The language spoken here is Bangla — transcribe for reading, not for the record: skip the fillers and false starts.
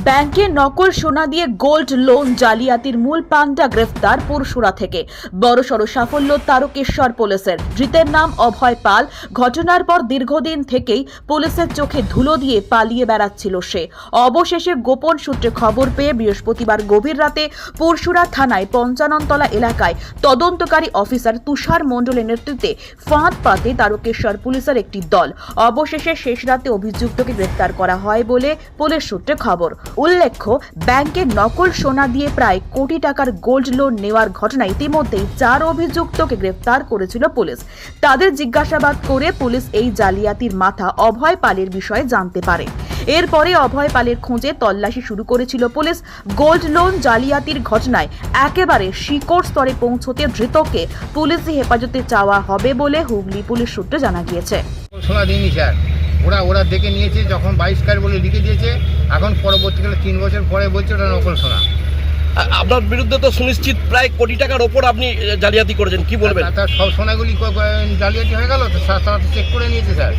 ব্যাংকে নকল সোনা দিয়ে গোল্ড লোন জালিয়াতির মূল পান্ডা গ্রেফতার পুরসুরা থেকে। বড়সড় সাফল্য তারকেশ্বর পুলিশের। ধৃতের নাম অভয় পাল। ঘটনার পর দীর্ঘদিন থেকেই পুলিশের চোখে ধুলো দিয়ে পালিয়ে বেড়াচ্ছিল সে। অবশেষে গোপন সূত্রে খবর পেয়ে বৃহস্পতিবার গভীর রাতে পুরসুরা থানায় পঞ্চাননতলা এলাকায় তদন্তকারী অফিসার তুষার মণ্ডলের নেতৃত্বে ফাঁদ পাতে তারকেশ্বর পুলিশের একটি দল। অবশেষে শেষ রাতে অভিযুক্তকে গ্রেফতার করা হয় বলে পুলিশ সূত্রে খবর। উল্লেখ্য, ব্যাংকে নকল সোনা দিয়ে প্রায় কোটি টাকার গোল্ড লোন নেওয়ার ঘটনায় ইতিমধ্যেই 4 অভিযুক্তকে গ্রেফতার করেছিল পুলিশ। তাদের জিজ্ঞাসাবাদ করে পুলিশ এই জালিয়াতির মাথা অভয় পালের বিষয়ে জানতে পারে। এরপরে অভয় পালের খোঁজে তল্লাশি শুরু করেছিল পুলিশ। গোল্ড লোন জালিয়াতির ঘটনায় একেবারে শিকড় স্তরে পৌঁছতে ধৃতকে পুলিশি হেফাজতে চাওয়া হবে বলে হুগলি পুলিশ সূত্রে জানা গিয়েছে। সোনা দিইনি স্যার, ওরা দেখে নিয়েছে, যখন 22 ক্যারেট বলে লিখে দিয়েছে। এখন পরবর্তীকালে 3 বছর পরে বলছে ওটা নকল সোনা। আপনার বিরুদ্ধে তো সুনিশ্চিত প্রায় কোটি টাকার ওপর আপনি জালিয়াতি করেছেন, কি বলবেন? তার সব সোনাগুলি জালিয়াতি হয়ে গেল, তো তারা চেক করে নিয়েছে স্যার।